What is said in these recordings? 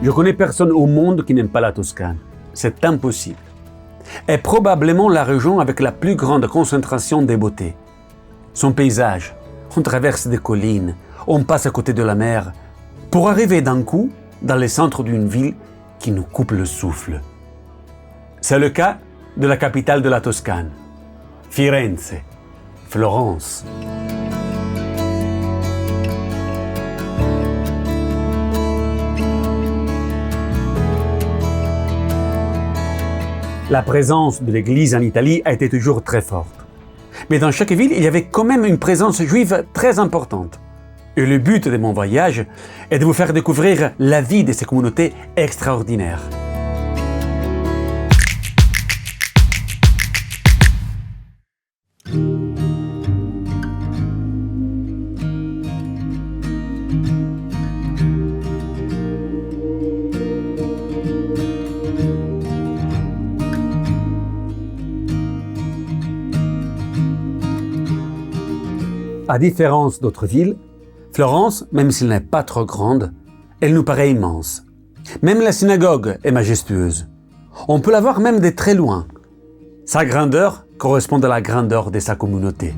Je connais personne au monde qui n'aime pas la Toscane. C'est impossible. Est probablement la région avec la plus grande concentration des beautés. Son paysage, on traverse des collines, on passe à côté de la mer, pour arriver d'un coup dans le centre d'une ville qui nous coupe le souffle. C'est le cas de la capitale de la Toscane, Firenze, Florence. La présence de l'Église en Italie a été toujours très forte. Mais dans chaque ville, il y avait quand même une présence juive très importante. Et le but de mon voyage est de vous faire découvrir la vie de ces communautés extraordinaires. À différence d'autres villes, Florence, même s'elle n'est pas trop grande, elle nous paraît immense. Même la synagogue est majestueuse. On peut la voir même de très loin. Sa grandeur correspond à la grandeur de sa communauté.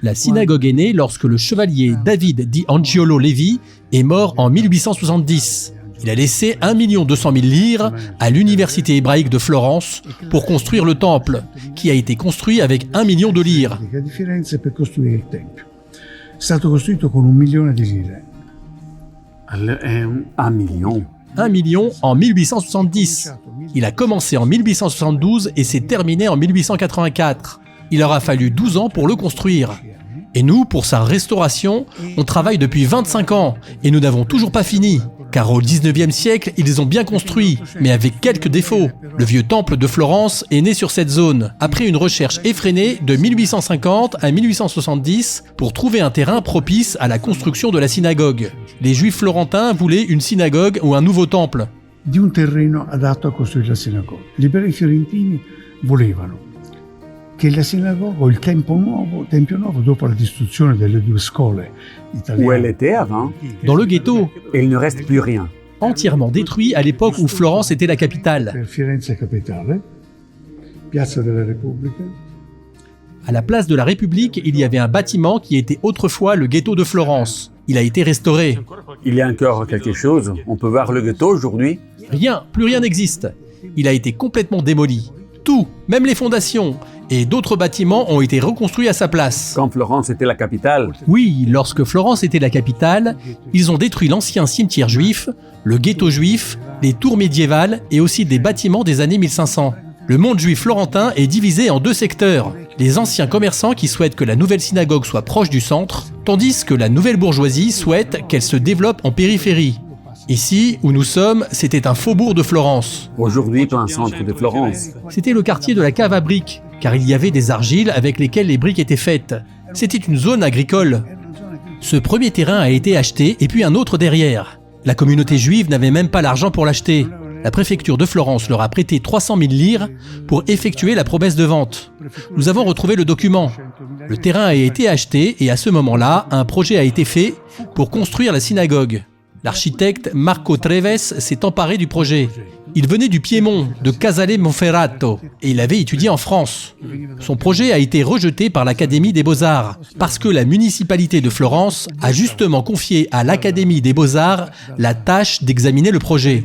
La synagogue est née lorsque le chevalier David di Angiolo Levi est mort en 1870. Il a laissé 1 200 000 lire à l'université hébraïque de Florence pour construire le temple, qui a été construit avec 1 million de lire. Un million. 1 million en 1870. Il a commencé en 1872 et s'est terminé en 1884. Il aura fallu 12 ans pour le construire. Et nous, pour sa restauration, on travaille depuis 25 ans et nous n'avons toujours pas fini. Car au 19e siècle, ils les ont bien construits, mais avec quelques défauts. Le vieux temple de Florence est né sur cette zone, après une recherche effrénée de 1850 à 1870 pour trouver un terrain propice à la construction de la synagogue. Les Juifs florentins voulaient une synagogue ou un nouveau temple. Di un terreno adatto a costruire la sinagoga. I liberi fiorentini volevano che la sinagoga o il tempio nuovo dopo la distruzione delle due scuole italiane. Où elle était avant, Dans le ghetto, il ne reste plus rien. entièrement détruit à l'époque où Florence était la capitale. Per Firenze capitale, Piazza della Repubblica. À la place de la République, il y avait un bâtiment qui était autrefois le ghetto de Florence. Il a été restauré. Il y a encore quelque chose. On peut voir le ghetto aujourd'hui. Rien, plus rien n'existe. Il a été complètement démoli. Tout, même les fondations et d'autres bâtiments ont été reconstruits à sa place. Quand Florence était la capitale, Oui, lorsque Florence était la capitale, ils ont détruit l'ancien cimetière juif, le ghetto juif, les tours médiévales et aussi des bâtiments des années 1500. Le monde juif florentin est divisé en 2 secteurs. Les anciens commerçants qui souhaitent que la nouvelle synagogue soit proche du centre, tandis que la nouvelle bourgeoisie souhaite qu'elle se développe en périphérie. Ici, où nous sommes, c'était un faubourg de Florence. aujourd'hui plein centre de Florence. C'était le quartier de la cave à briques, car il y avait des argiles avec lesquelles les briques étaient faites. C'était une zone agricole. Ce premier terrain a été acheté et puis un autre derrière. La communauté juive n'avait même pas l'argent pour l'acheter. La préfecture de Florence leur a prêté 300 000 lire pour effectuer la promesse de vente. Nous avons retrouvé le document. Le terrain a été acheté et à ce moment-là, un projet a été fait pour construire la synagogue. L'architecte Marco Treves s'est emparé du projet. Il venait du Piémont, de Casale Monferrato, et il avait étudié en France. Son projet a été rejeté par l'Académie des Beaux-Arts, parce que la municipalité de Florence a justement confié à l'Académie des Beaux-Arts la tâche d'examiner le projet.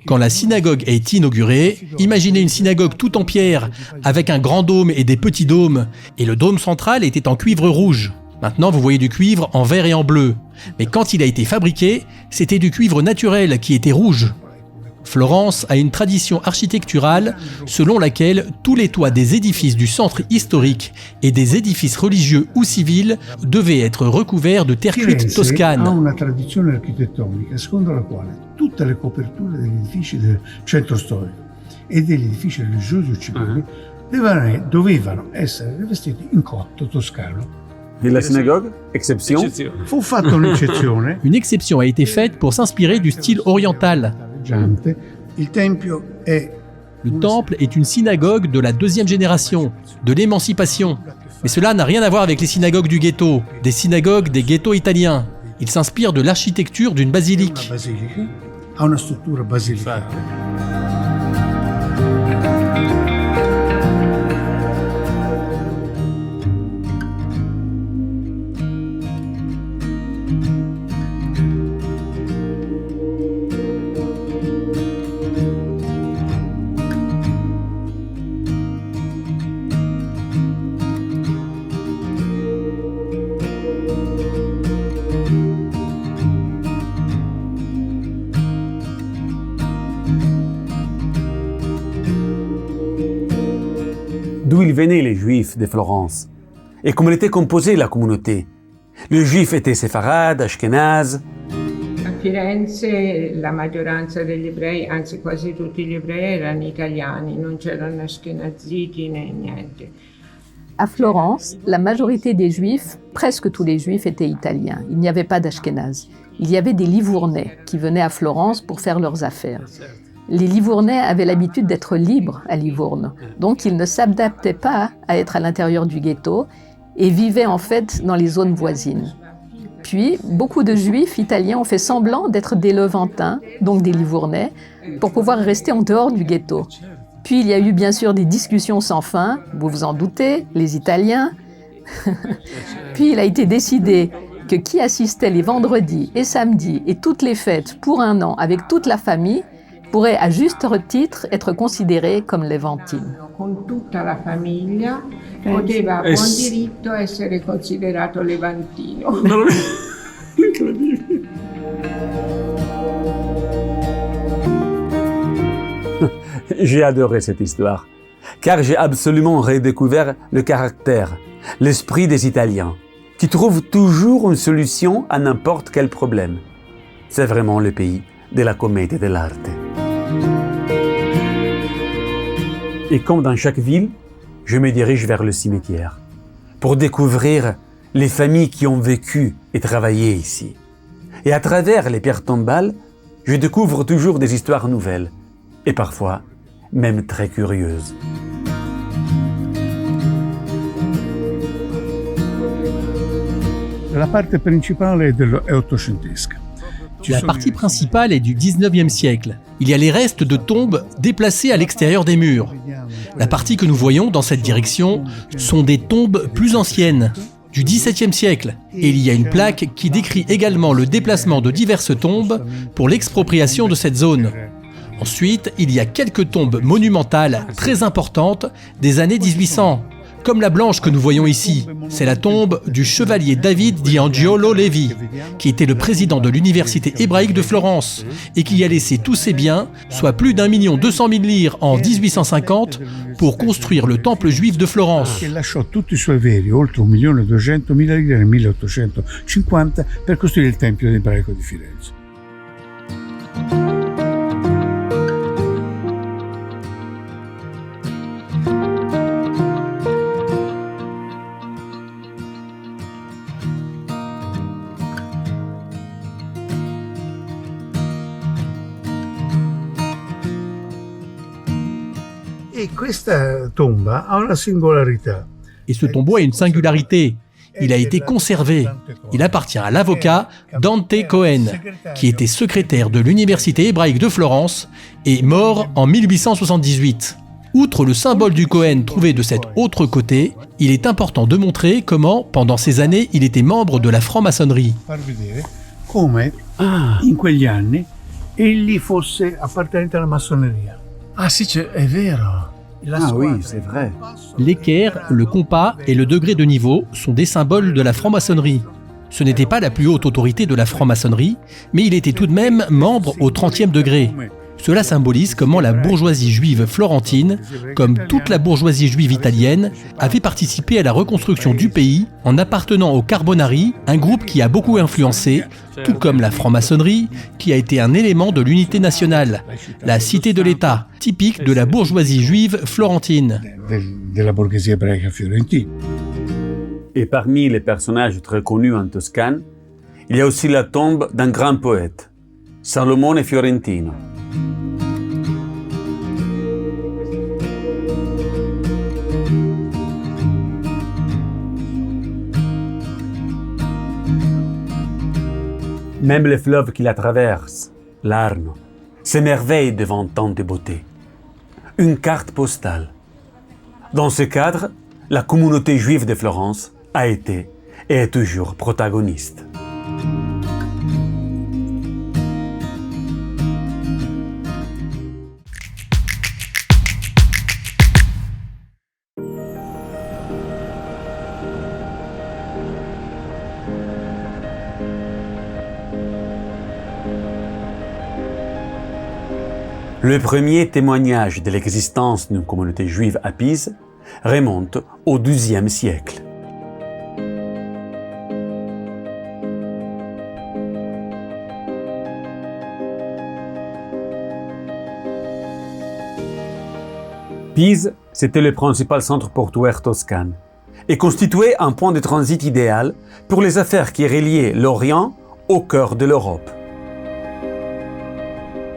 Quand la synagogue est inaugurée, imaginez une synagogue toute en pierre, avec un grand dôme et des petits dômes, et le dôme central était en cuivre rouge. Maintenant, vous voyez du cuivre en vert et en bleu. Mais quand il a été fabriqué, c'était du cuivre naturel qui était rouge. Florence a une tradition architecturale selon laquelle tous les toits des édifices du centre historique et des édifices religieux ou civils devaient être recouverts de terre cuite Firenze toscane. ha una tradizione architettonica secondo la quale tutte le coperture degli edifici del centro storico e degli edifici religiosi o civili dovevano essere rivestiti in cotto toscano. Et la synagogue? Exception? Fu fatta un'eccezione. Une exception a été faite pour s'inspirer du style oriental. Il tempio è Le temple est une synagogue de la deuxième génération, de l'émancipation. Mais cela n'a rien à voir avec les synagogues du ghetto, des synagogues des ghettos italiens. Il s'inspire de l'architecture d'une basilique. ha una struttura basilicale. D'où ils venaient les Juifs de Florence et comment était composée la communauté. Les Juifs étaient séfarades, ashkénazes. A Firenze la maggioranza degli ebrei, anzi quasi tutti gli ebrei, erano italiani, non c'erano ashkenaziti né niente. À Florence, la majorité des Juifs, presque tous les Juifs, étaient italiens. Il n'y avait pas d'Ashkénazes. Il y avait des Livournais qui venaient à Florence pour faire leurs affaires. Les Livournais avaient l'habitude d'être libres à Livourne, donc ils ne s'adaptaient pas à être à l'intérieur du ghetto et vivaient en fait dans les zones voisines. Puis, beaucoup de Juifs italiens ont fait semblant d'être des Levantins, donc des Livournais, pour pouvoir rester en dehors du ghetto. Puis il y a eu bien sûr des discussions sans fin, vous vous en doutez, les Italiens. Puis il a été décidé que qui assistait les vendredis et samedis et toutes les fêtes pour un an avec toute la famille pourrait à juste titre être considéré comme levantine. Con tutta la famiglia poteva a buon diritto essere considerato levantino. J'ai adoré cette histoire, car j'ai absolument redécouvert le caractère, l'esprit des Italiens, qui trouvent toujours une solution à n'importe quel problème. C'est vraiment le pays de la commedia dell'arte. Et comme dans chaque ville, je me dirige vers le cimetière pour découvrir les familles qui ont vécu et travaillé ici. Et à travers les pierres tombales, je découvre toujours des histoires nouvelles et parfois même très curieuses. La parte principale è ottocentesca. La partie principale est du 19e siècle. Il y a les restes de tombes déplacées à l'extérieur des murs. La partie que nous voyons dans cette direction sont des tombes plus anciennes, du XVIIe siècle. Et il y a une plaque qui décrit également le déplacement de diverses tombes pour l'expropriation de cette zone. Ensuite, il y a quelques tombes monumentales très importantes des années 1800, comme la blanche que nous voyons ici. C'est la tombe du chevalier David di Angiolo Levi, qui était le président de l'université hébraïque de Florence et qui a laissé tous ses biens, soit plus d'1 200 000 lire en 1850, pour construire le temple juif de Florence. Che lasciò tutti i suoi veri, oltre 1 200 000 lire nel 1850, per costruire il Tempio ebraico di Firenze. E questa tomba ha una singolarità. Et ce tombeau a une singularité. Il a été conservé. Il appartient à l'avocat Dante Cohen, qui était secrétaire de l'université hébraïque de Florence et mort en 1878. Outre le symbole du Cohen trouvé de cet autre côté, il est important de montrer comment, pendant ces années, il était membre de la franc-maçonnerie. Far vedere come in quegli anni egli fosse appartenente alla massoneria. Ah sì, è vero. Ah oui, c'est vrai. L'équerre, le compas et le degré de niveau sont des symboles de la franc-maçonnerie. Ce n'était pas la plus haute autorité de la franc-maçonnerie, mais il était tout de même membre au 30e degré. Cela symbolise comment la bourgeoisie juive florentine, comme toute la bourgeoisie juive italienne, avait participé à la reconstruction du pays en appartenant au Carbonari, un groupe qui a beaucoup influencé, tout comme la franc-maçonnerie, qui a été un élément de l'unité nationale, la cité de l'État, typique de la bourgeoisie juive florentine. Della borghesia ebraica fiorentina. Et parmi les personnages très connus en Toscane, il y a aussi la tombe d'un grand poète, Salomone Fiorentino. Même le fleuve qui la traverse, l'Arno, s'émerveille devant tant de beauté. Une carte postale. Dans ce cadre, la communauté juive de Florence a été et est toujours protagoniste. Le premier témoignage de l'existence d'une communauté juive à Pise remonte au XIIe siècle. Pise, c'était le principal centre portuaire toscane et constituait un point de transit idéal pour les affaires qui reliaient l'Orient au cœur de l'Europe.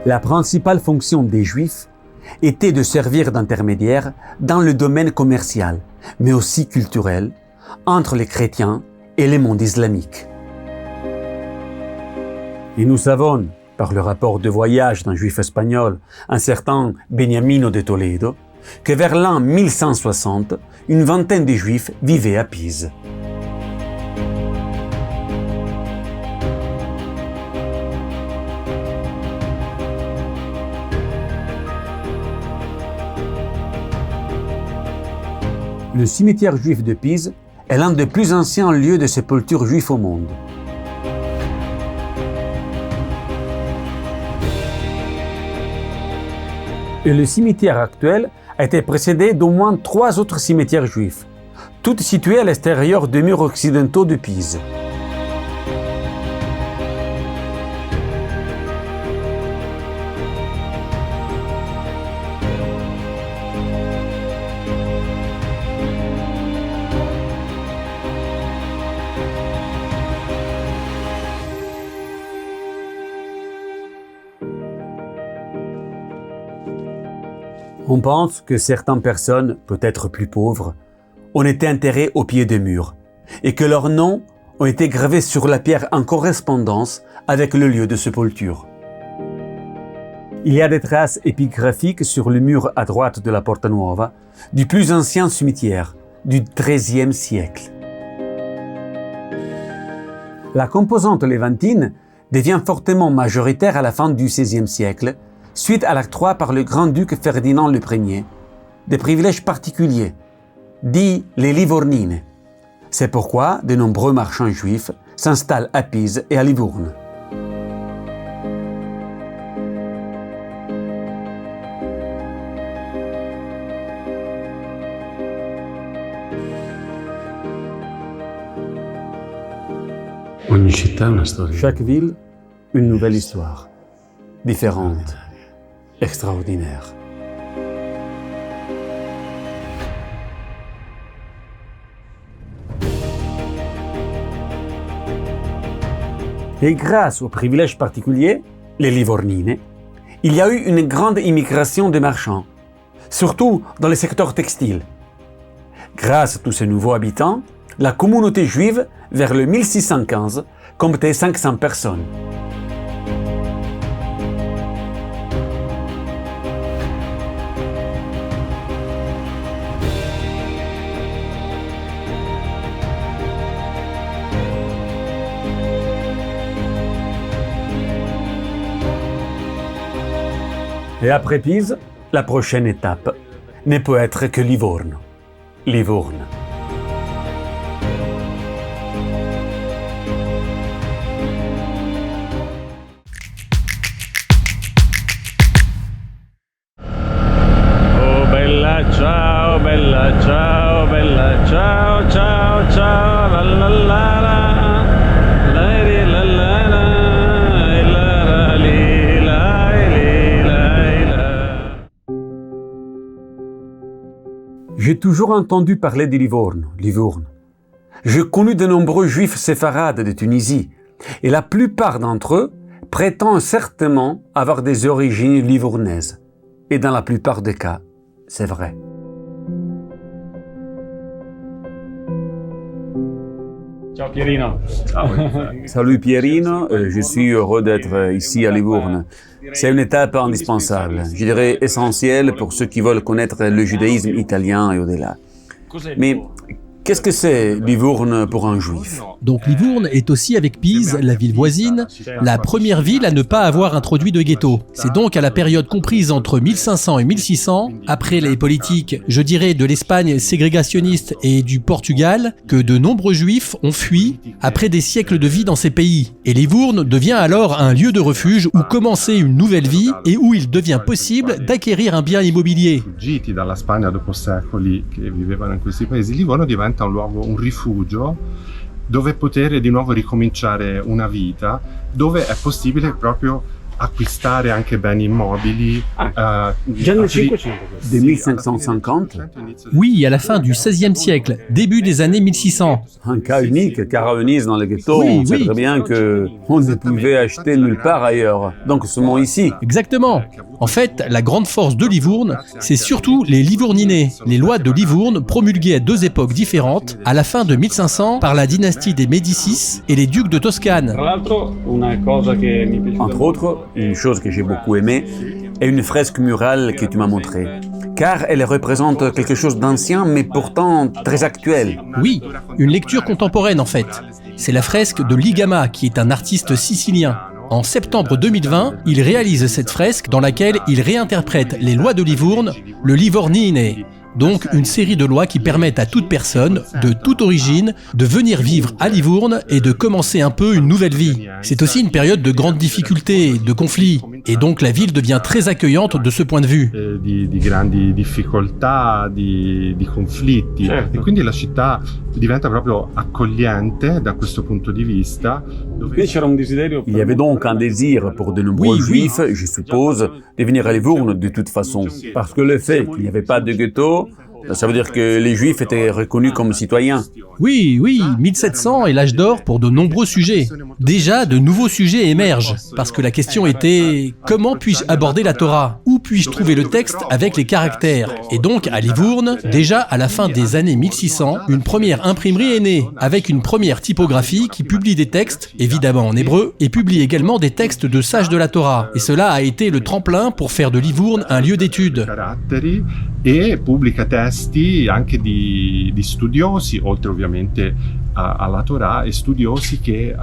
La principale fonction des Juifs était de servir d'intermédiaire dans le domaine commercial, mais aussi culturel, entre les chrétiens et le monde islamique. Et nous savons, par le rapport de voyage d'un juif espagnol, un certain Beniamino de Toledo, que vers l'an 1160, une vingtaine de Juifs vivaient à Pise. Le cimetière juif de Pise est l'un des plus anciens lieux de sépulture juifs au monde. Et le cimetière actuel a été précédé d'au moins 3 autres cimetières juifs, tous situés à l'extérieur des murs occidentaux de Pise. On pense que certaines personnes, peut-être plus pauvres, ont été enterrées au pied des murs et que leurs noms ont été gravés sur la pierre en correspondance avec le lieu de sépulture. Il y a des traces épigraphiques sur le mur à droite de la Porta Nuova du plus ancien cimetière du XIIIe siècle. La composante levantine devient fortement majoritaire à la fin du XVIe siècle suite à l'octroi par le grand-duc Ferdinand Ier des privilèges particuliers, dits les Livornines. C'est pourquoi de nombreux marchands juifs s'installent à Pise et à Livourne. Ogni città ha una storia. Chaque ville, une nouvelle histoire, différente, extraordinaire. Et grâce aux privilèges particuliers, les Livornines, il y a eu une grande immigration de marchands, surtout dans le secteur textile. Grâce à tous ces nouveaux habitants, la communauté juive, vers le 1615, comptait 500 personnes. Et après Pise, la prochaine étape ne peut être que Livorno. Livourne. Oh bella ciao, bella ciao, bella ciao, ciao, ciao, la la la la. J'ai toujours entendu parler de Livourne. J'ai connu de nombreux juifs séfarades de Tunisie, et la plupart d'entre eux prétendent certainement avoir des origines livournaises. Et dans la plupart des cas, c'est vrai. Ciao Pierino. Salut Pierino, je suis heureux d'être ici à Livourne. C'est une étape indispensable, je dirais essentielle pour ceux qui veulent connaître le judaïsme italien et au-delà. Mais qu'est-ce que c'est Livourne pour un juif? Donc Livourne est aussi, avec Pise, la ville voisine, la première ville à ne pas avoir introduit de ghetto. C'est donc à la période comprise entre 1500 et 1600, après les politiques, je dirais, de l'Espagne ségrégationniste et du Portugal, que de nombreux juifs ont fui après des siècles de vie dans ces pays. Et Livourne devient alors un lieu de refuge où commencer une nouvelle vie et où il devient possible d'acquérir un bien immobilier. Fuggiti dalla Spagna dopo secoli che vivevano in questi paesi, Livorno diventa un luogo, un rifugio dove poter di nuovo ricominciare una vita, dove è possibile proprio acquistare anche beni immobili. Già nel 500. Dès 1550, Oui, à la fin du XVIe siècle, début des années 1600. un cas unique, car à Venise, dans le ghetto, Oui, on sait oui. très bien qu'on ne pouvait acheter nulle part ailleurs. Donc seulement ici. Exactement. En fait, la grande force de Livourne, c'est surtout les Livourninés, les lois de Livourne promulguées à deux époques différentes, à la fin de 1500 par la dynastie des Médicis et les ducs de Toscane. Tra l'altro una cosa che mi è piaciuta Entre autres, une chose que j'ai beaucoup aimée est une fresque murale que tu m'as montrée. Car elle représente quelque chose d'ancien, mais pourtant très actuel. Oui, une lecture contemporaine en fait. C'est la fresque de Ligama, qui est un artiste sicilien. En septembre 2020, il réalise cette fresque dans laquelle il réinterprète les lois de Livourne, le Livornine. Donc une série de lois qui permettent à toute personne, de toute origine, de venir vivre à Livourne et de commencer un peu une nouvelle vie. C'est aussi une période de grandes difficultés, de conflits, et donc la ville devient très accueillante de ce point de vue. Di grandi difficoltà, di conflitti, Certo. e quindi la città diventa proprio accogliente da questo punto di vista. Quindi c'era un desiderio. Il y avait donc un désir pour de nombreux Oui, oui. juifs, je suppose, de venir à Livourne de toute façon. Parce que le fait qu'il n'y avait pas de ghetto, ça veut dire que les juifs étaient reconnus comme citoyens. Oui, 1700 est l'âge d'or pour de nombreux sujets. Déjà, de nouveaux sujets émergent, parce que la question était « Comment puis-je aborder la Torah ? Où puis-je trouver le texte avec les caractères ?» Et donc, à Livourne, déjà à la fin des années 1600, une première imprimerie est née, avec une première typographie qui publie des textes, évidemment en hébreu, et publie également des textes de sages de la Torah. Et cela a été le tremplin pour faire de Livourne un lieu d'étude. Caratteri e pubblica testi anche di studiosi, oltre ovviamente alla Torah, e studiosi che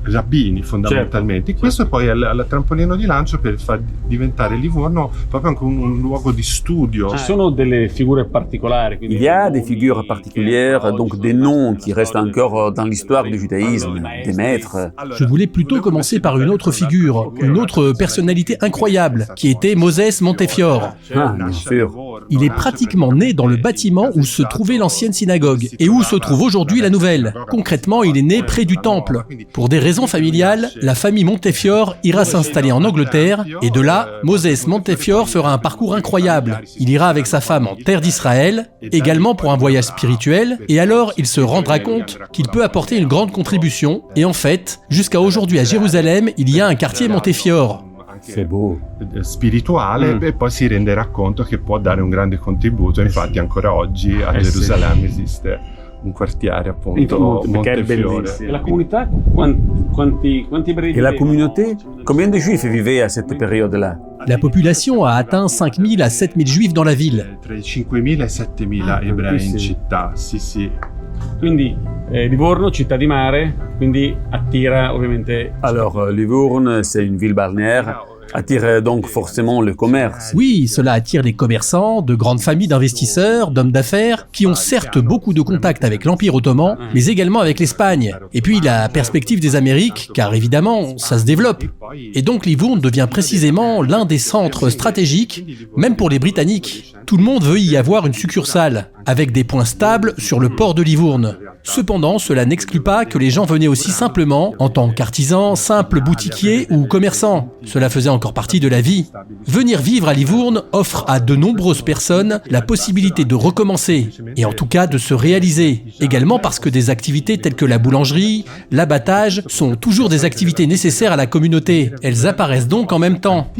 rabbini fondamentalmente. Questo poi è il trampolino di lancio per far diventare Livorno proprio anche un luogo di studio. Ci sono delle figure particolari. quindi- Il y a des figures particulières, donc des noms qui restent encore dans l'histoire du judaïsme, des maîtres. Je voulais plutôt commencer par une autre figure, une autre personnalité incroyable, qui était Moses Montefiore. Ah, bien sûr. Il est pratiquement né dans le bâtiment où se trouvait l'ancienne synagogue et où se trouve aujourd'hui la nouvelle. Concrètement, il est né près du temple. Pour des raisons familiales, la famille Montefiore ira s'installer en Angleterre et de là, Moses Montefiore fera un parcours incroyable. Il ira avec sa femme en terre d'Israël, également pour un voyage spirituel, et alors il se rendra compte qu'il peut apporter une grande contribution. Et en fait, jusqu'à aujourd'hui à Jérusalem, il y a un quartier Montefiore. C'est beau. Spirituale e poi si renderà conto che può dare un grande contributo. Infatti ancora oggi a Gerusalemme esiste un quartiere appunto Montefiore. E la comunità quanti ebrei Et la vivevano? communauté, combien de juifs vivaient à cette période-là? La population a atteint 5000 à 7000 juifs dans la ville. Tra i 5.000 e i 7.000 ebrei in città, sì. Quindi Livorno, città di mare, quindi attira ovviamente. Alors, Livourne, c'est une ville balnéaire, attire donc forcément le commerce. Oui, cela attire les commerçants, de grandes familles d'investisseurs, d'hommes d'affaires, qui ont certes beaucoup de contacts avec l'Empire ottoman, mais également avec l'Espagne. Et puis la perspective des Amériques, car évidemment, ça se développe. Et donc Livourne devient précisément l'un des centres stratégiques, même pour les Britanniques. Tout le monde veut y avoir une succursale, avec des points stables sur le port de Livourne. Cependant, cela n'exclut pas que les gens venaient aussi simplement en tant qu'artisans, simples boutiquiers ou commerçants. Cela faisait encore partie de la vie. Venir vivre à Livourne offre à de nombreuses personnes la possibilité de recommencer, et en tout cas de se réaliser. Également parce que des activités telles que la boulangerie, l'abattage sont toujours des activités nécessaires à la communauté. Elles apparaissent donc en même temps.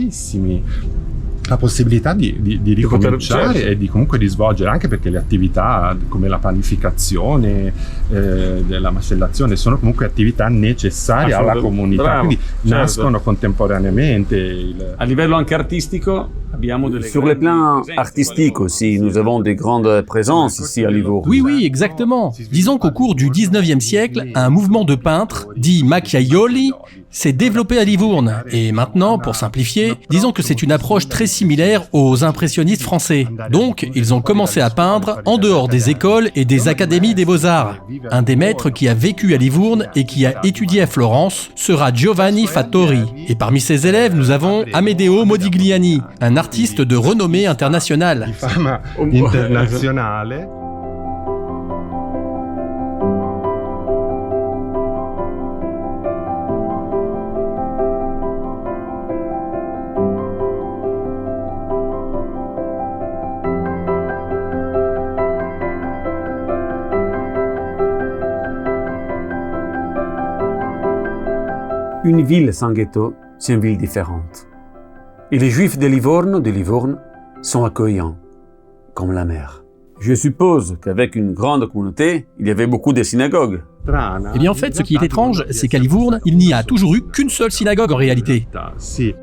La possibilità di ricominciare e di comunque di svolgere, anche perché le attività come la panificazione, della macellazione sono comunque attività necessarie alla comunità, Bravo, quindi nascono contemporaneamente. A livello anche artistico abbiamo delle Sur le plan artistique aussi, nous avons de grandes présences ici à Livourne. Oui, exactement. Disons qu'au cours du 19e siècle, un mouvement de peintres, dit macchiaioli, s'est développé à Livourne. Et maintenant, pour simplifier, disons que c'est une approche très similaire aux impressionnistes français. Donc, ils ont commencé à peindre en dehors des écoles et des académies des beaux-arts. Un des maîtres qui a vécu à Livourne et qui a étudié à Florence sera Giovanni Fattori. Et parmi ses élèves, nous avons Amedeo Modigliani, un artiste de renommée internationale. Di fama internazionale. Une ville sans ghetto, c'est une ville différente. Et les Juifs de Livourne, sont accueillants, comme la mer. Je suppose qu'avec une grande communauté, il y avait beaucoup de synagogues. Eh bien en fait, ce qui est étrange, c'est qu'à Livourne, il n'y a toujours eu qu'une seule synagogue en réalité. Sì.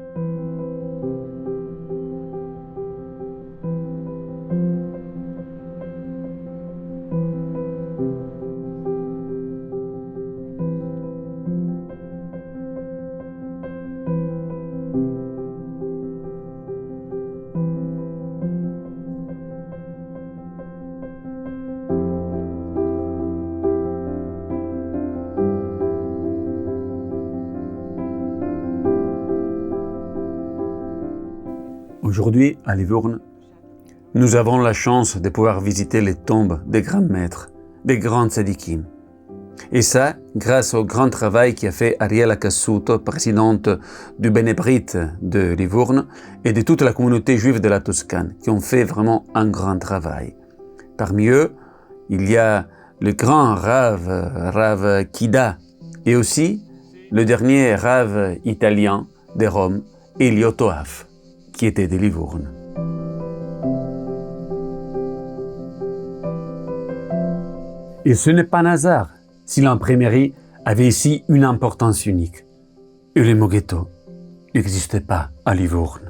Aujourd'hui, à Livourne, nous avons la chance de pouvoir visiter les tombes des grands maîtres, des grands tzadikim. Et ça, grâce au grand travail qu'a fait Ariela Cassuto, présidente du Benebrit de Livourne, et de toute la communauté juive de la Toscane, qui ont fait vraiment un grand travail. Parmi eux, il y a le grand Rav Kida, et aussi le dernier Rav italien de Rome, Elio Toaf, qui était de Livourne. Et ce n'est pas un hasard si l'imprimerie avait ici une importance unique. Et le mot ghetto n'existait pas à Livourne.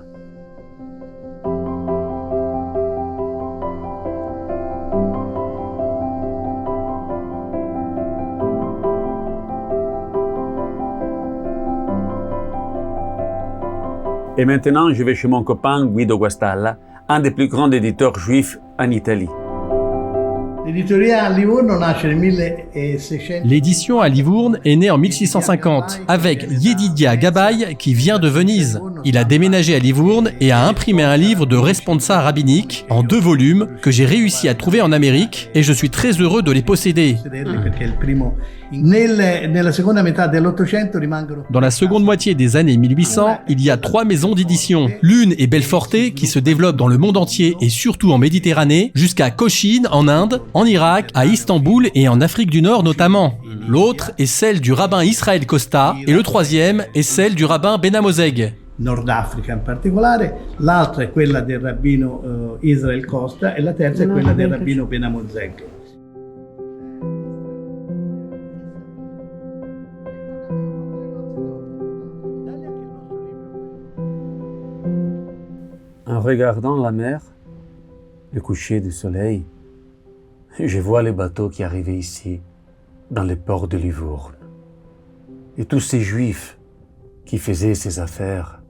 Et maintenant, je vais chez mon copain Guido Guastalla, un des plus grands éditeurs juifs en Italie. L'édition à Livourne est née en 1650 avec Yedidia Gabay qui vient de Venise. Il a déménagé à Livourne et a imprimé un livre de responsa rabbinique en 2 volumes que j'ai réussi à trouver en Amérique et je suis très heureux de les posséder. Dans la seconde moitié des années 1800, il y a 3 maisons d'édition. L'une est Belforte qui se développe dans le monde entier et surtout en Méditerranée, jusqu'à Cochin en Inde, en Irak, à Istanbul et en Afrique du Nord notamment. L'autre est celle du rabbin Israël Costa et le troisième est celle du rabbin Benamozeg. Nord Africa in particolare, l'altra è quella del rabbino Israel Costa e la terza è quella del rabbino Benamozeg. En regardant la mer, le coucher du soleil, je vois les bateaux qui arrivaient ici, dans les ports de Livourne. Et tous ces juifs qui faisaient ces affaires,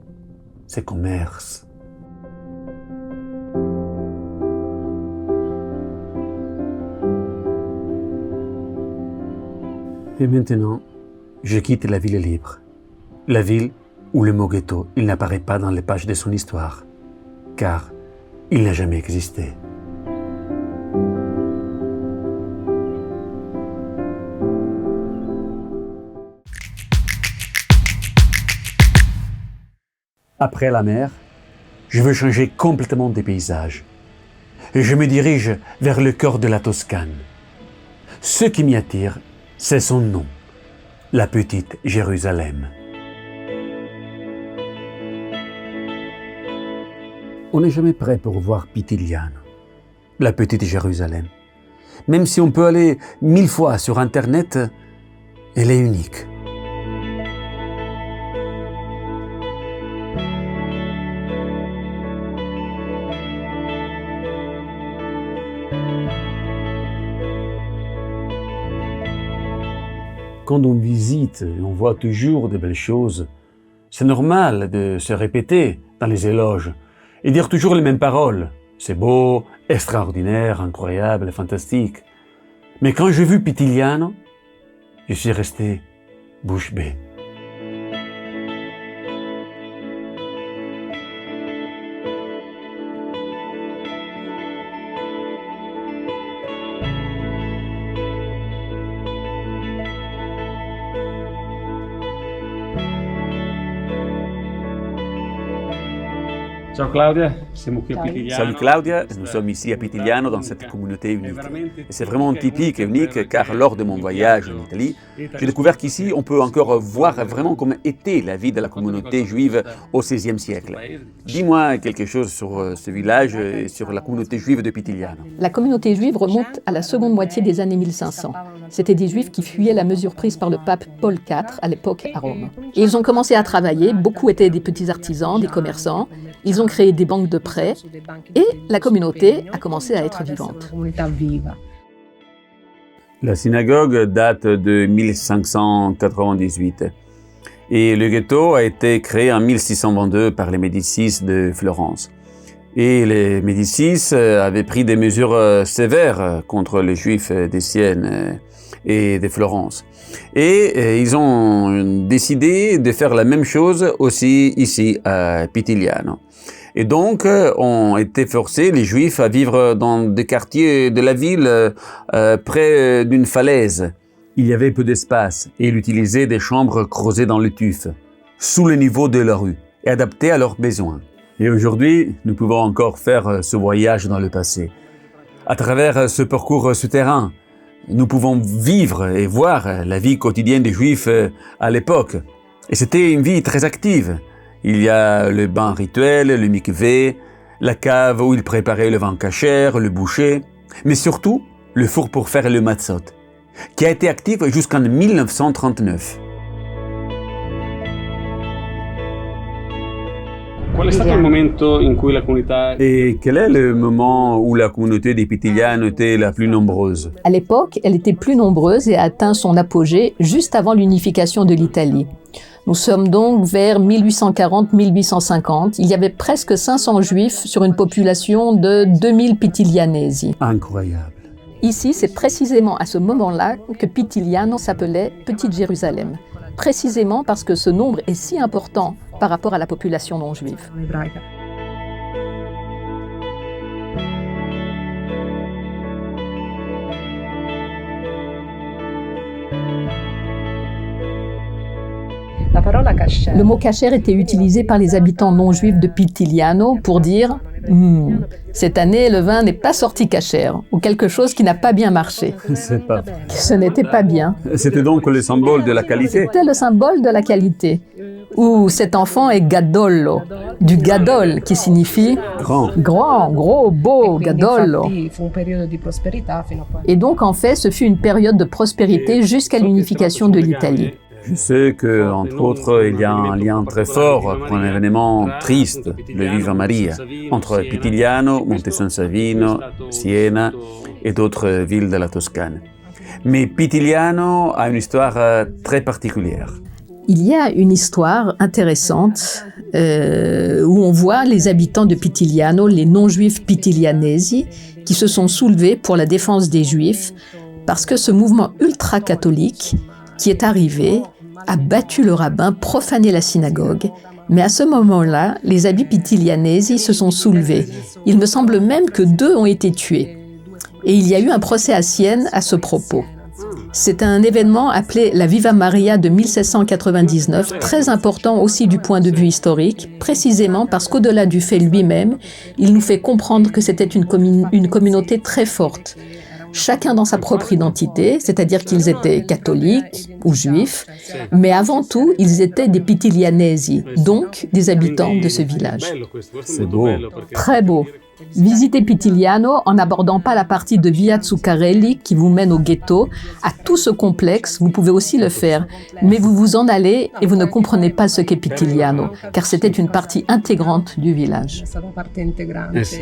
ces commerces. Et maintenant, je quitte la ville libre. La ville où le mot ghetto, il n'apparaît pas dans les pages de son histoire, car il n'a jamais existé. Après la mer, je veux changer complètement de paysage. Et je me dirige vers le cœur de la Toscane. Ce qui m'y attire, c'est son nom, la petite Jérusalem. On n'est jamais prêt pour voir Pitigliano, la petite Jérusalem. Même si on peut aller 1000 fois sur Internet, elle est unique. Quand on visite, on voit toujours de belles choses. C'est normal de se répéter dans les éloges et dire toujours les mêmes paroles. C'est beau, extraordinaire, incroyable, fantastique. Mais quand j'ai vu Pitigliano, je suis resté bouche bée. Ciao Claudia, siamo qui a Pitigliano. Salut Claudia, nous sommes ici à Pitigliano dans cette communauté unique. Et c'est vraiment typique et unique car lors de mon voyage en Italie, j'ai découvert qu'ici on peut encore voir vraiment comment était la vie de la communauté juive au XVIe siècle. Dis-moi quelque chose sur ce village et sur la communauté juive de Pitigliano. La communauté juive remonte à la seconde moitié des années 1500. C'était des juifs qui fuyaient la mesure prise par le pape Paul IV à l'époque à Rome. Et ils ont commencé à travailler, beaucoup étaient des petits artisans, des commerçants. Ils ont créé des banques de prêts et la communauté a commencé à être vivante. La synagogue date de 1598 et le ghetto a été créé en 1622 par les Médicis de Florence. Et les Médicis avaient pris des mesures sévères contre les Juifs des Sienne et de Florence. Et ils ont décidé de faire la même chose aussi ici à Pitigliano. Et donc, ont été forcés, les Juifs, à vivre dans des quartiers de la ville près d'une falaise. Il y avait peu d'espace et ils utilisaient des chambres creusées dans le tuf, sous le niveau de la rue, et adaptées à leurs besoins. Et aujourd'hui, nous pouvons encore faire ce voyage dans le passé. À travers ce parcours souterrain, nous pouvons vivre et voir la vie quotidienne des Juifs à l'époque. Et c'était une vie très active. Il y a le bain rituel, le mikvé, la cave où ils préparaient le vin kasher, le boucher, mais surtout le four pour faire le matzot, qui a été actif jusqu'en 1939. Et quel est le moment où la communauté des Pitigliano était la plus nombreuse? À l'époque, elle était plus nombreuse et a atteint son apogée juste avant l'unification de l'Italie. Nous sommes donc vers 1840-1850. Il y avait presque 500 juifs sur une population de 2000 Pitiglianesi. Incroyable. Ici, c'est précisément à ce moment-là que Pitigliano s'appelait Petite Jérusalem. Précisément parce que ce nombre est si important par rapport à la population non juive. Le mot kasher était utilisé par les habitants non juifs de Pitigliano pour dire cette année, le vin n'est pas sorti kasher, ou quelque chose qui n'a pas bien marché. C'est pas vrai. Ce n'était pas bien. C'était donc le symbole de la qualité. C'était le symbole de la qualité. Ou cet enfant est gadollo, du gadol qui signifie grand, gros, beau, gadollo. Et donc en fait, ce fut une période de prospérité jusqu'à l'unification de l'Italie. Je sais que, entre autres, il y a un lien très fort pour un événement triste, le Viva Maria, entre Pitigliano, Monte San Savino, Siena et d'autres villes de la Toscane. Mais Pitigliano a une histoire très particulière. Il y a une histoire intéressante où on voit les habitants de Pitigliano, les non-juifs pitiglianesi, qui se sont soulevés pour la défense des juifs parce que ce mouvement ultra-catholique qui est arrivé, a battu le rabbin, profané la synagogue. Mais à ce moment-là, les habits pitiglianesi se sont soulevés. Il me semble même que 2 ont été tués. Et il y a eu un procès à Sienne à ce propos. C'est un événement appelé la Viva Maria de 1799, très important aussi du point de vue historique, précisément parce qu'au-delà du fait lui-même, il nous fait comprendre que c'était une communauté très forte. Chacun dans sa propre identité, c'est-à-dire qu'ils étaient catholiques ou juifs, mais avant tout, ils étaient des Pitilianesi, donc des habitants de ce village. C'est beau. Très beau. Visitez Pitiliano en n'abordant pas la partie de Via Zuccarelli qui vous mène au ghetto. À tout ce complexe, vous pouvez aussi le faire, mais vous vous en allez et vous ne comprenez pas ce qu'est Pitiliano, car c'était une partie intégrante du village. Merci.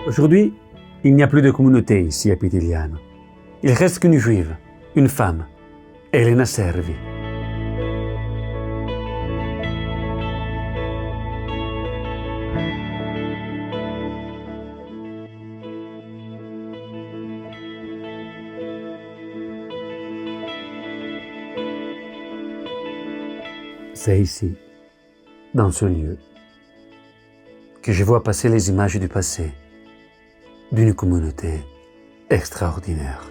Aujourd'hui, il n'y a plus de communauté ici à Pitiliano. Il reste qu'une juive, une femme, Elena Servi. C'est ici, dans ce lieu, que je vois passer les images du passé d'une communauté extraordinaire.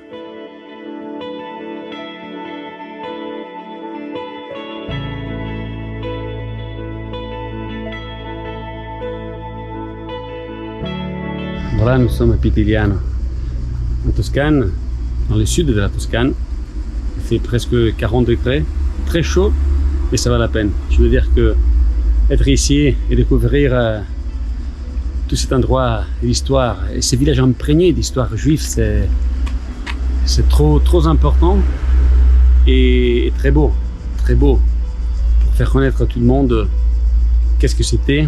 Voilà, nous sommes à Pitiliano, en Toscane, dans le sud de la Toscane. Il fait presque 40 degrés, très chaud, mais ça va la peine. Je veux dire que être ici et découvrir tout cet endroit, l'histoire, et ces villages imprégnés d'histoire juive, c'est trop important et très beau, pour faire connaître à tout le monde qu'est-ce que c'était,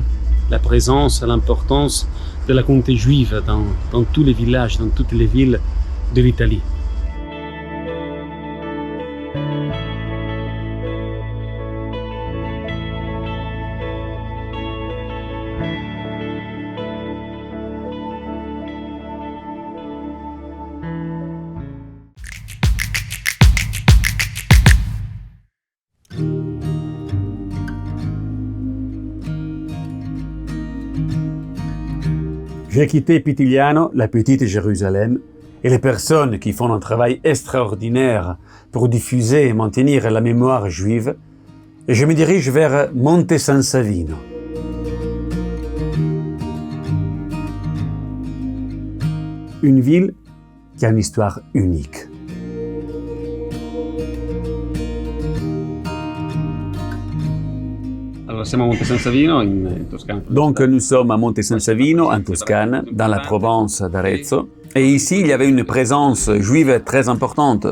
la présence, l'importance de la communauté juive dans tous les villages, dans toutes les villes de l'Italie. J'ai quitté Pitiliano, la petite Jérusalem, et les personnes qui font un travail extraordinaire pour diffuser et maintenir la mémoire juive, et je me dirige vers Monte San Savino. Une ville qui a une histoire unique. Alors, siamo a Monte San Savino, in Toscane. Donc nous sommes à Monte San Savino, en Toscane, dans la province d'Arezzo. Et ici, il y avait une présence juive très importante.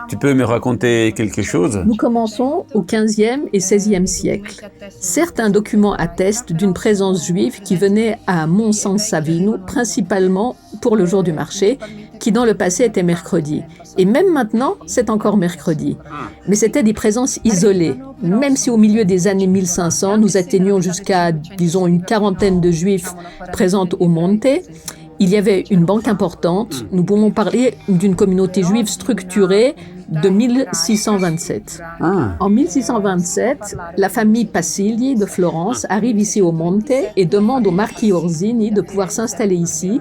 Tu peux me raconter quelque chose? Nous commençons au XVe et XVIe siècle. Certains documents attestent d'une présence juive qui venait à Mont San Savino, principalement pour le jour du marché, qui dans le passé était mercredi. Et même maintenant, c'est encore mercredi. Mais c'était des présences isolées. Même si au milieu des années 1500, nous atteignions jusqu'à, disons, une quarantaine de juifs présents au Monte, il y avait une banque importante. Nous pouvons parler d'une communauté juive structurée de 1627. En 1627, la famille Passigli de Florence arrive ici au Monte et demande au marquis Orsini de pouvoir s'installer ici.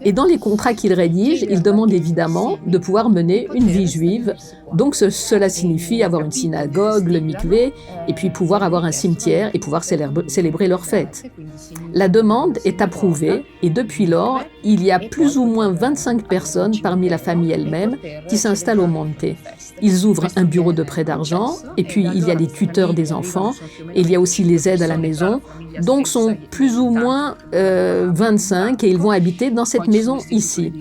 Et dans les contrats qu'il rédige, il demande évidemment de pouvoir mener une vie juive. Donc cela signifie avoir une synagogue, le mikvé, et puis pouvoir avoir un cimetière et pouvoir célébrer leur fête. La demande est approuvée et depuis lors, il y a plus ou moins 25 personnes parmi la famille elle-même qui s'installent au Monte. Ils ouvrent un bureau de prêt d'argent et puis il y a les tuteurs des enfants et il y a aussi les aides à la maison. Donc sont plus ou moins 25 et ils vont habiter dans cette maison ici.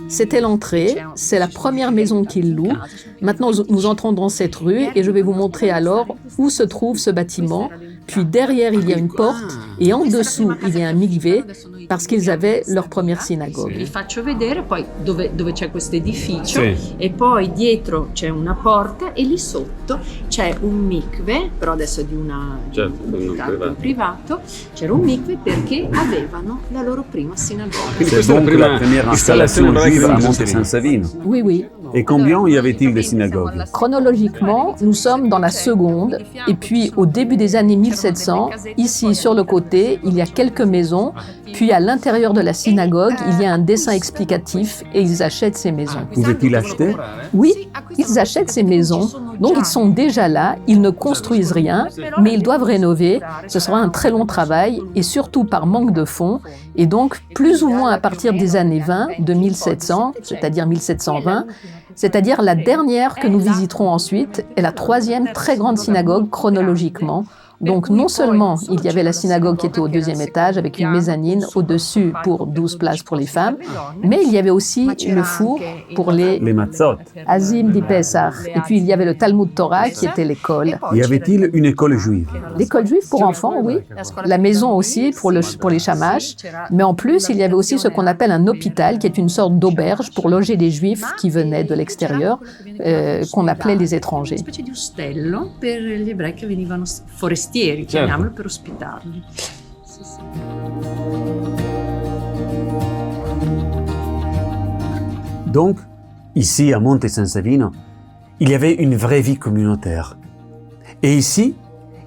C'était l'entrée, c'est la première maison qu'ils louent. Maintenant, nous entrons dans cette rue et je vais vous montrer alors où se trouve ce bâtiment. Puis derrière, il y a une porte et en dessous, il y a un mikvé parce qu'ils avaient leur première synagogue. Vi faccio vedere poi dove c'è questo edificio e poi dietro c'è una porta e lì sotto c'è un mikvé, però adesso è di un privato, c'era un mikvé perché avevano la loro prima sinagoga. C'est donc la première installation juive à Monte San Savino. Oui, oui. Et combien y avait-il de synagogues? Chronologiquement, nous sommes dans la seconde et puis au début des années 1700, ici sur le côté, il y a quelques maisons, puis à l'intérieur de la synagogue, il y a un dessin explicatif et ils achètent ces maisons. Pouvaient-ils acheter? Oui, ils achètent ces maisons, donc ils sont déjà là, ils ne construisent rien, mais ils doivent rénover. Ce sera un très long travail et surtout par manque de fonds. Et donc, plus ou moins à partir des années 20, de 1700, c'est-à-dire 1720, c'est-à-dire la dernière que nous visiterons ensuite, est la troisième très grande synagogue chronologiquement. Donc non seulement il y avait la synagogue qui était au deuxième étage avec une mezzanine au-dessus pour 12 places pour les femmes, mais il y avait aussi le four pour les matzot. Azim di Pessah. Et puis il y avait le Talmud Torah qui était l'école. Y avait-il une école juive? L'école juive pour enfants, oui. La maison aussi pour les chamash. Mais en plus, il y avait aussi ce qu'on appelle un hôpital, qui est une sorte d'auberge pour loger les juifs qui venaient de l'extérieur, qu'on appelait les étrangers. Chiamiamolo, per ospitarli. Donc, ici à Monte San Savino, il y avait une vraie vie communautaire. Et ici,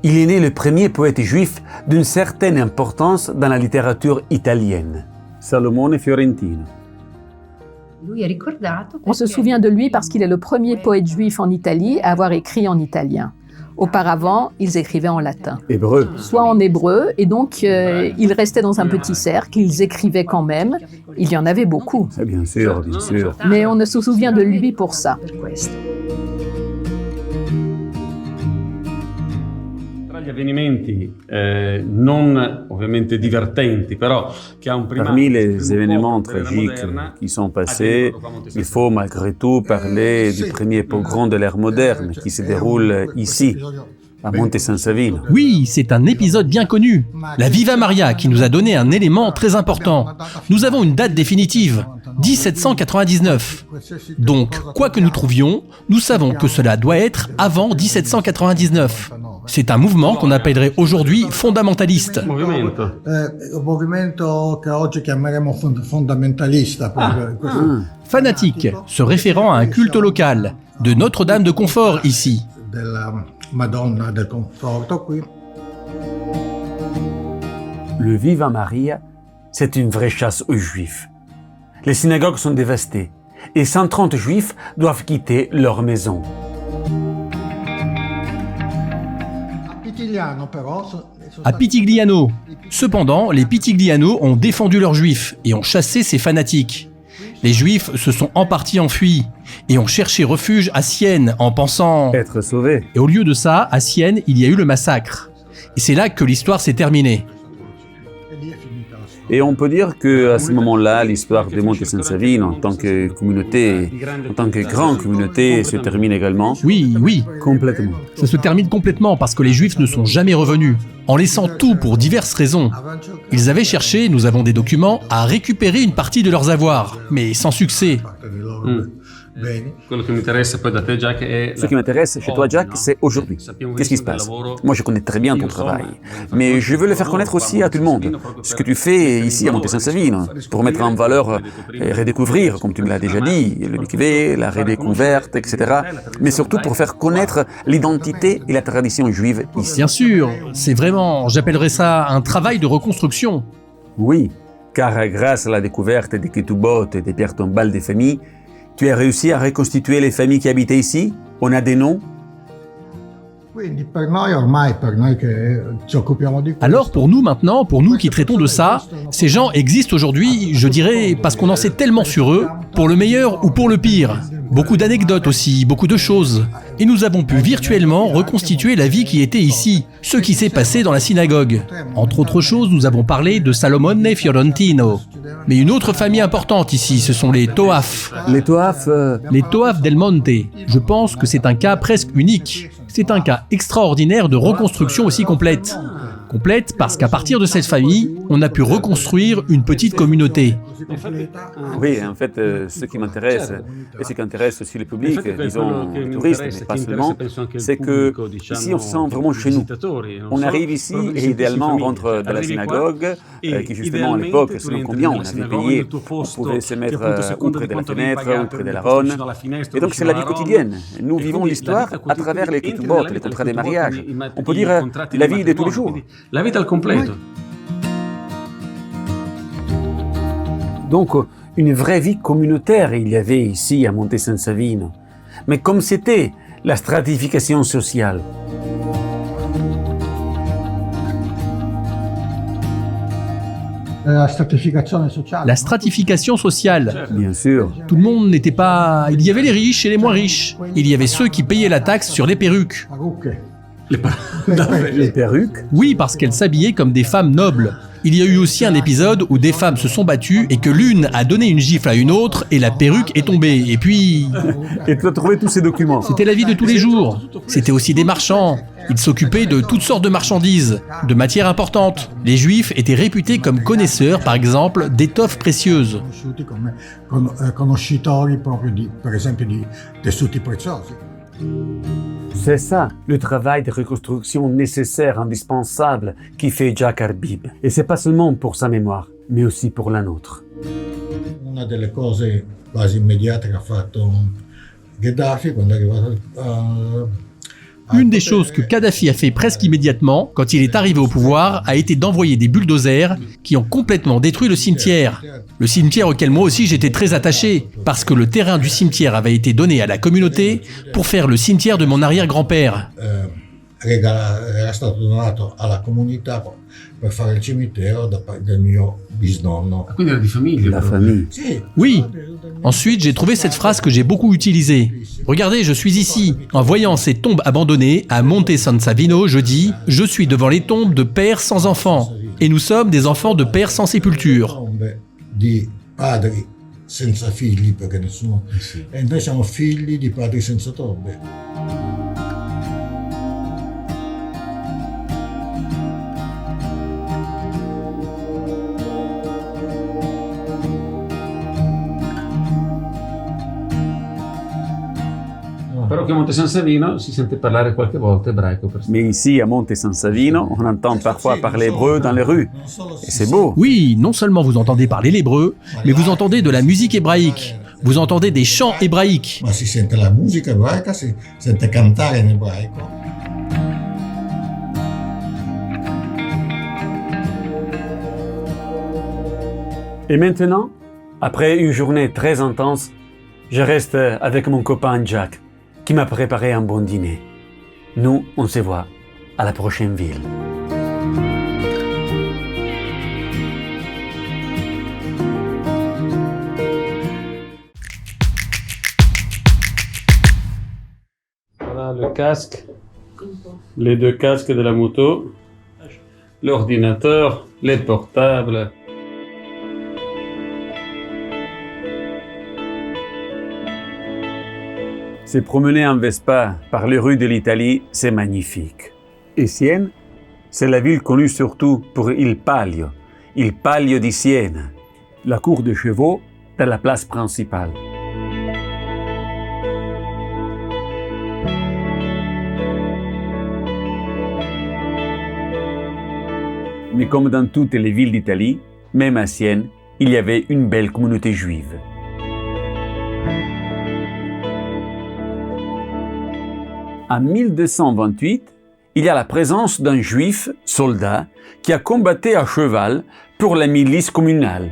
il est né le premier poète juif d'une certaine importance dans la littérature italienne, Salomone Fiorentino. On se souvient de lui parce qu'il est le premier poète juif en Italie à avoir écrit en italien. Auparavant, ils écrivaient en latin. Hébreu. Soit en hébreu, et donc ils restaient dans un petit cercle, ils écrivaient quand même. Il y en avait beaucoup. Bien sûr, bien sûr. Mais on ne se souvient de lui pour ça. Tra gli avvenimenti non ovviamente divertenti, però che ha un primato. Parmi les événements tragiques qui sont passés, il faut malgré tout parler du premier pogrom de l'ère moderne qui se déroule ici, à Monte San Savino. Oui, c'est un épisode bien connu. La Viva Maria qui nous a donné un élément très important. Nous avons une date définitive, 1799. Donc, quoi que nous trouvions, nous savons que cela doit être avant 1799. C'est un mouvement qu'on appellerait aujourd'hui fondamentaliste. Movimento che oggi chiameremo fondamentalista. Fanatique, se référant à un culte local, de Notre-Dame de Confort ici. Della Madonna del Conforto qui. Le Viva Maria, c'est une vraie chasse aux Juifs. Les synagogues sont dévastées et 130 Juifs doivent quitter leur maison. À Pitigliano. Cependant, les Pitigliano ont défendu leurs Juifs et ont chassé ces fanatiques. Les Juifs se sont en partie enfuis et ont cherché refuge à Sienne en pensant être sauvés. Et au lieu de ça, à Sienne, il y a eu le massacre. Et c'est là que l'histoire s'est terminée. Et on peut dire qu'à ce moment-là, l'histoire de Monte San Savino en tant que communauté, en tant que grande communauté, se termine également. Oui. Complètement. Ça se termine complètement parce que les Juifs ne sont jamais revenus, en laissant tout pour diverses raisons. Ils avaient cherché, nous avons des documents, à récupérer une partie de leurs avoirs, mais sans succès. Quello che mi interessa poi da te, Jack, è Ce qui m'intéresse chez toi, Jack, c'est aujourd'hui. Qu'est-ce qui se passe? Moi, je connais très bien ton travail, mais je veux le faire connaître aussi à tout le monde. Ce que tu fais ici à Monte San Savino, pour mettre en valeur et redécouvrir, comme tu me l'as déjà dit, le mikvé, la redécouverte, etc. Mais surtout pour faire connaître l'identité et la tradition juive ici. Bien sûr, c'est vraiment, j'appellerais ça un travail de reconstruction. Oui, car grâce à la découverte des ketubot et des pierres tombales des familles, tu as réussi à reconstituer les familles qui habitaient ici? On a des noms? Alors pour nous maintenant, pour nous qui traitons de ça, ces gens existent aujourd'hui, je dirais, parce qu'on en sait tellement sur eux, pour le meilleur ou pour le pire. Beaucoup d'anecdotes aussi, beaucoup de choses. Et nous avons pu virtuellement reconstituer la vie qui était ici, ce qui s'est passé dans la synagogue. Entre autres choses, nous avons parlé de Salomone Fiorentino. Mais une autre famille importante ici, ce sont les Toaf. Les Toaf Les Toaf del Monte. Je pense que c'est un cas presque unique. C'est un cas extraordinaire de reconstruction aussi complète. Complète parce qu'à partir de cette famille, on a pu reconstruire une petite communauté. Oui, en fait, ce qui m'intéresse, et ce qui intéresse aussi le public, disons les touristes, mais pas seulement, c'est que ici on se sent vraiment chez nous. On arrive ici et idéalement on rentre dans la synagogue, qui justement à l'époque, selon combien on avait payé, on pouvait se mettre ou près de la fenêtre, ou près de la ronde. Et donc c'est la vie quotidienne. Nous vivons l'histoire à travers les ketubot, les contrats des mariages. On peut dire la vie de tous les jours. La vita al completo. Donc, une vraie vie communautaire il y avait ici à Monte San Savino. Mais comme c'était la stratification sociale. La stratification sociale. La stratification sociale. Bien sûr. Tout le monde n'était pas... Il y avait les riches et les moins riches. Il y avait ceux qui payaient la taxe sur les perruques. Les perruques. Oui, parce qu'elles s'habillaient comme des femmes nobles. Il y a eu aussi un épisode où des femmes se sont battues et que l'une a donné une gifle à une autre et la perruque est tombée. Et puis... Et tu as trouvé tous ces documents. C'était la vie de tous les jours. C'était aussi des marchands. Ils s'occupaient de toutes sortes de marchandises, de matières importantes. Les Juifs étaient réputés comme connaisseurs, par exemple, d'étoffes précieuses. Conoscitori proprio di, per esempio, di tessuti preziosi. C'est ça, le travail de reconstruction nécessaire, indispensable, qui fait Jack Arbib. Et c'est pas seulement pour sa mémoire, mais aussi pour la nôtre. Una delle cose quasi immediate che ha fatto Gheddafi quando è arrivato Une des choses que Kadhafi a fait presque immédiatement, quand il est arrivé au pouvoir, a été d'envoyer des bulldozers qui ont complètement détruit le cimetière. Le cimetière auquel moi aussi j'étais très attaché, parce que le terrain du cimetière avait été donné à la communauté pour faire le cimetière de mon arrière-grand-père. Era stato donato alla comunità per fare il cimitero del mio bisnonno. Quindi era di famiglia. La famille. Oui. Ensuite, j'ai trouvé cette phrase que j'ai beaucoup utilisée. Regardez, je suis ici. En voyant ces tombes abandonnées à Monte San Savino, je dis « Je suis devant les tombes de pères sans enfants. Et nous sommes des enfants de pères sans sépulture. » Tombe di padri senza figli, perché nessuno... E noi siamo figli di padri senza tombe. Però che a Monte San Savino si sente parlare qualche volta ebraico. Mais ici, à Monte San Savino, on entend parfois parler hébreu dans les rues. Et c'est beau. Oui, non seulement vous entendez parler l'hébreu, mais vous entendez de la musique hébraïque. Vous entendez des chants hébraïques. Ma si sente la musica ebraica, si sente cantare in ebraico. Et maintenant, après une journée très intense, je reste avec mon copain Jack, qui m'a préparé un bon dîner. Nous, on se voit à la prochaine ville. Voilà le casque, les deux casques de la moto, l'ordinateur, les portables. Se promener en Vespa par les rues de l'Italie, c'est magnifique. Et Sienne, c'est la ville connue surtout pour il Palio di Siena, la cour de chevaux de la place principale. Mais comme dans toutes les villes d'Italie, même à Sienne, il y avait une belle communauté juive. En 1228, il y a la présence d'un juif soldat qui a combattu à cheval pour la milice communale.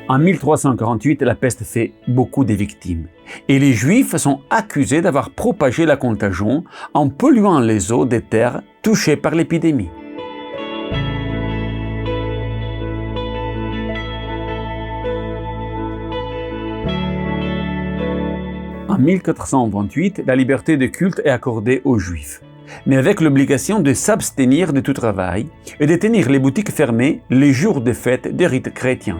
En 1348, la peste fait beaucoup de victimes et les juifs sont accusés d'avoir propagé la contagion en polluant les eaux des terres touchées par l'épidémie. En 1428, la liberté de culte est accordée aux Juifs, mais avec l'obligation de s'abstenir de tout travail et de tenir les boutiques fermées les jours de fête des rites chrétiens.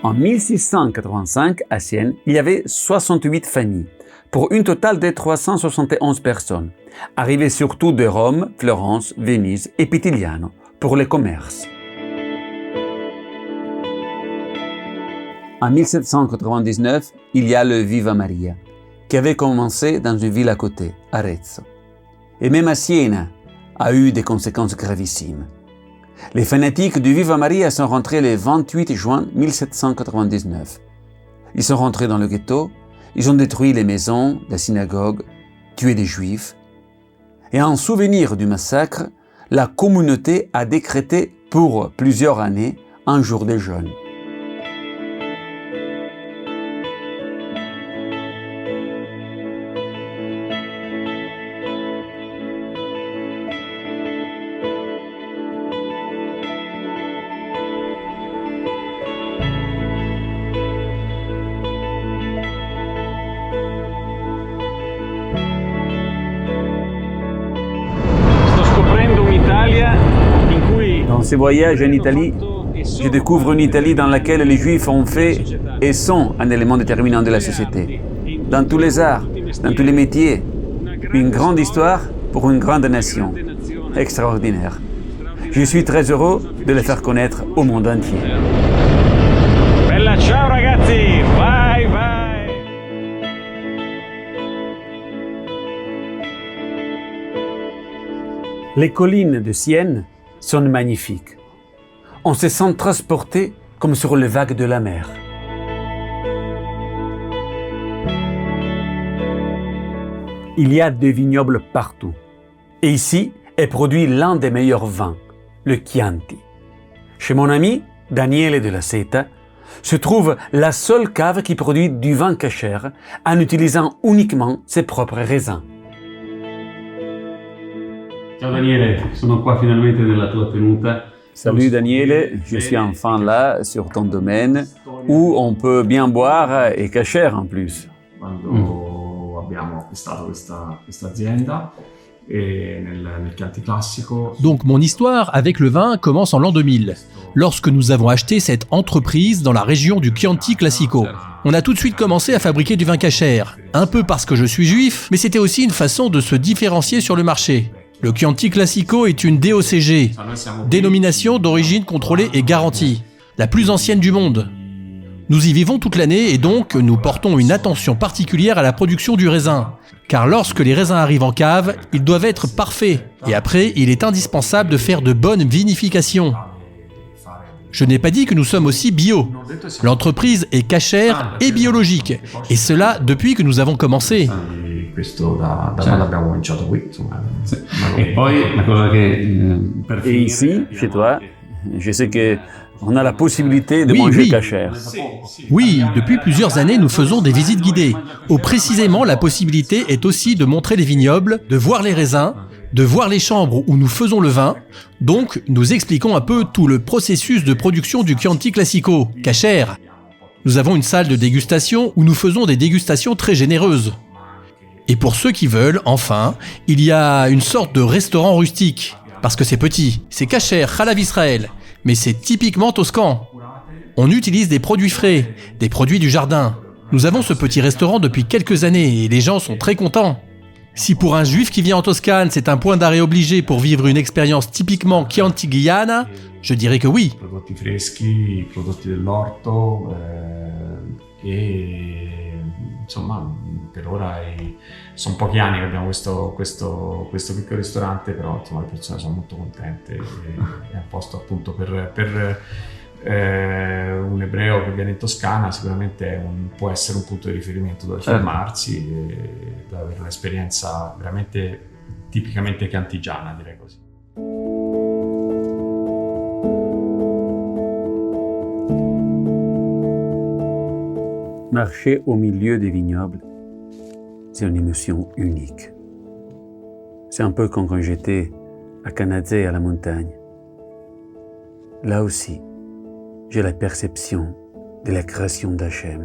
En 1685, à Sienne, il y avait 68 familles, pour une totale de 371 personnes, arrivées surtout de Rome, Florence, Venise et Pitigliano, pour le commerce. En 1799, il y a le Viva Maria, qui avait commencé dans une ville à côté, Arezzo. Et même à Siena, a eu des conséquences gravissimes. Les fanatiques du Viva Maria sont rentrés le 28 juin 1799. Ils sont rentrés dans le ghetto ils ont détruit les maisons, la synagogue, tué des Juifs. Et en souvenir du massacre, la communauté a décrété pour plusieurs années un jour de jeûne. Dans ces voyages en Italie, je découvre une Italie dans laquelle les Juifs ont fait et sont un élément déterminant de la société. Dans tous les arts, dans tous les métiers, une grande histoire pour une grande nation. Extraordinaire. Je suis très heureux de le faire connaître au monde entier. Bella ciao ragazzi, bye bye. Les collines de Sienne sont magnifiques. On se sent transporté comme sur les vagues de la mer. Il y a des vignobles partout. Et ici est produit l'un des meilleurs vins, le Chianti. Chez mon ami Daniele de la Seta se trouve la seule cave qui produit du vin kasher en utilisant uniquement ses propres raisins. Ciao Daniele, sono qua finalmente nella tua tenuta. Salut Daniele, je suis enfin là sur ton domaine où on peut bien boire et kasher en plus. Quando abbiamo acquistato questa azienda e nel Chianti classico. Donc mon histoire avec le vin commence en l'an 2000, lorsque nous avons acheté cette entreprise dans la région du Chianti Classico. On a tout de suite commencé à fabriquer du vin kasher, un peu parce que je suis juif, mais c'était aussi une façon de se différencier sur le marché. Le Chianti Classico est une DOCG, dénomination d'origine contrôlée et garantie, la plus ancienne du monde. Nous y vivons toute l'année et donc nous portons une attention particulière à la production du raisin. Car lorsque les raisins arrivent en cave, ils doivent être parfaits. Et après, il est indispensable de faire de bonnes vinifications. Je n'ai pas dit que nous sommes aussi bio. L'entreprise est kasher et biologique. Et cela depuis que nous avons commencé. Et ici, chez toi, je sais qu'on a la possibilité de manger kasher. Oui, depuis plusieurs années, nous faisons des visites guidées, où précisément la possibilité est aussi de montrer les vignobles, de voir les raisins, de voir les chambres où nous faisons le vin. Donc, nous expliquons un peu tout le processus de production du Chianti Classico, kasher. Nous avons une salle de dégustation où nous faisons des dégustations très généreuses. Et pour ceux qui veulent, enfin, il y a une sorte de restaurant rustique. Parce que c'est petit, c'est kasher, Chalav Israël, mais c'est typiquement toscan. On utilise des produits frais, des produits du jardin. Nous avons ce petit restaurant depuis quelques années et les gens sont très contents. Si pour un juif qui vient en Toscane, c'est un point d'arrêt obligé pour vivre une expérience typiquement chiantigliana, je dirais que oui. Prodotti freschi, prodotti dell'orto e insomma per ora sono pochi anni che abbiamo questo piccolo ristorante, però insomma le persone sono molto contente e a posto appunto per un ebreo che viene in Toscana sicuramente può essere un punto di riferimento dove fermarsi e dove avere un'esperienza veramente tipicamente chiantigiana, direi così. Marcher au milieu des vignobles, c'est une émotion unique. C'est un peu comme quand j'étais à Canazei, à la montagne. Là aussi, j'ai la perception de la création d'Hachem.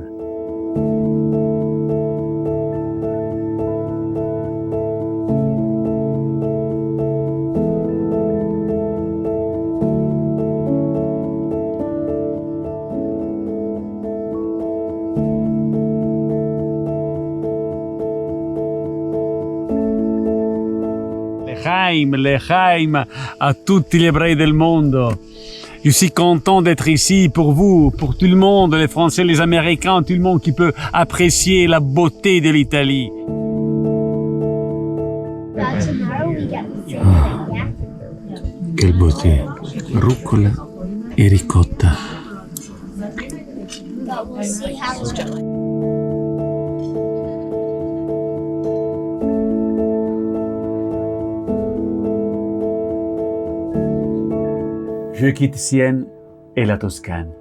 L'Echaim à tous les Hébreux del mondo. Je suis content d'être ici pour vous, pour tout le monde, les Français, les Américains, tout le monde qui peut apprécier la beauté de l'Italie. Quelle beauté! Rucola et ricotta. je quitte Sienne et la Toscane,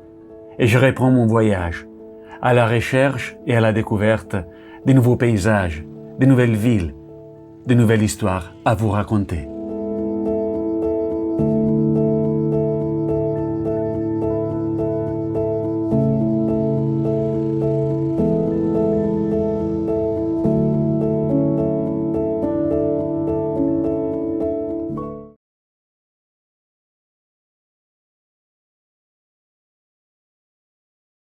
et je reprends mon voyage, à la recherche et à la découverte de nouveaux paysages, de nouvelles villes, de nouvelles histoires à vous raconter.